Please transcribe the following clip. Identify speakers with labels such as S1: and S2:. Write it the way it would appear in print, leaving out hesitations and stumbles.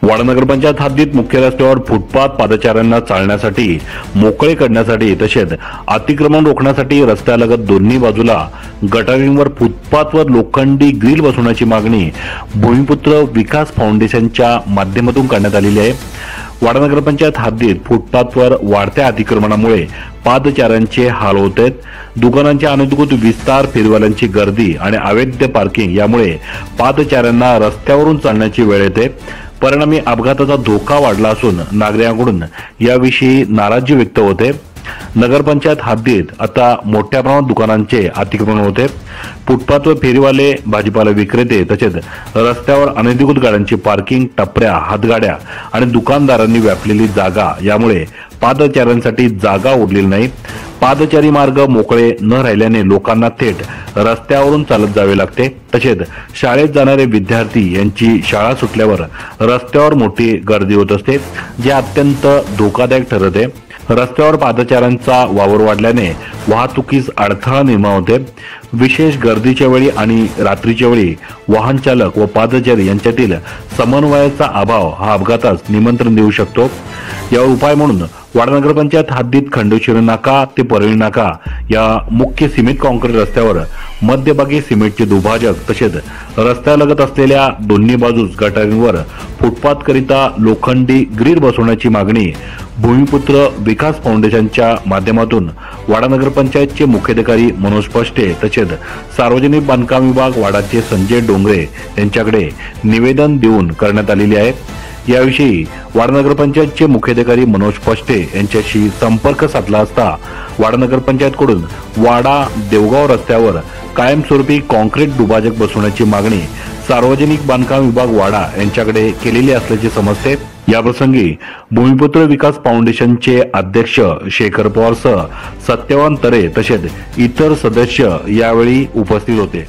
S1: वाडा नगरपंचायत हद्दीत मुख्य रस्त्यावर फुटपाथ पादचाऱ्यांना चालण्यासाठी मोकळे करण्यासाठी तसेच अतिक्रमण रोखण्यासाठी रस्त्यालगत दोन्ही बाजूला गटारींवर फुटपाथवर लोखंडी ग्रिल बसवण्याची मागणी भूमिपुत्र विकास फाउंडेशनच्या माध्यमातून करण्यात आलेली आहे। वाडा नगरपंचायत हद्दीत फुटपाथवर वाढत्या अतिक्रमणामुळे पादचाऱ्यांचे हाल होत आहेत। दुकानांचे अनधिकृत विस्तार, फेरीवाल्यांची गर्दी आणि अवैध पार्किंग यामुळे पादचाऱ्यांना रस्त्यावरून चालण्याची वेळ येते। परिणामी अपघाताचा धोका वाढला असून नागरिकांकडून याविषयी नाराजी व्यक्त होते। नगरपंचायत हद्दीत आता मोठ्या प्रमाणात दुकानांचे अतिक्रमण होते। फुटपाथवर फेरीवाले, भाजीपाला विक्रेते तसेच रस्त्यावर अनधिकृत गाड्यांची पार्किंग, टपऱ्या, हातगाड्या आणि दुकानदारांनी व्यापलेली जागा यामुळे पादचाऱ्यांसाठी जागा उरलेली नाही। पादचारी मार्ग मोकळे न राहिल्याने लोकांना थेट रस्त्यावरून चालत जावे लागते। तसेच शाळेत जाणारे विद्यार्थी यांची शाळा सुटल्यावर रस्त्यावर मोठी गर्दी होत असते, जे अत्यंत धोकादायक ठरते। रस्त्यावर पादचाऱ्यांचा वावर वाढल्याने वाहतुकीस अडथळा निर्माण होते। विशेष गर्दीच्या वेळी आणि रात्रीच्या वेळी वाहन चालक व पादचारी यांच्यातील समन्वयाचा अभाव हा अपघातास निमंत्रण देऊ शकतो। यावर उपाय म्हणून वाडा नगरपंचायत हद्दीत खंडेश्वरी नाका ते परळी नाका या मुख्य सिमेंट काँक्रीट रस्त्यावर मध्यभागी सिमेंटचे दुभाजक तसेच रस्त्यालगत असलेल्या दोन्ही बाजूस गटारींवर फुटपाथ करिता लोखंडी ग्रिल बसवण्याची मागणी भूमिपुत्र विकास फाउंडेशनच्या माध्यमातून वाडा नगरपंचायतचे मुख्याधिकारी मनोज पष्टे तसेच सार्वजनिक बांधकाम विभाग वाडाचे संजय डोंगरे यांच्याकडे निवेदन देऊन करण्यात आलेले आहे। याविषयी वाडा नगरपंचायतचे मुख्याधिकारी मनोज पष्टे यांच्याशी संपर्क साधला असता वाडा नगरपंचायतकडून वाडा देवगाव रस्त्यावर कायमस्वरूपी काँक्रीट दुभाजक बसवण्याची मागणी सार्वजनिक बांधकाम विभाग वाडा यांच्याकडे केलेली असल्याचे समजते। याप्रसंगी भूमिपुत्र विकास फाउंडेशनचे अध्यक्ष शेखर पवारसह सत्यवान तरे तसेच इतर सदस्य यावेळी उपस्थित होते।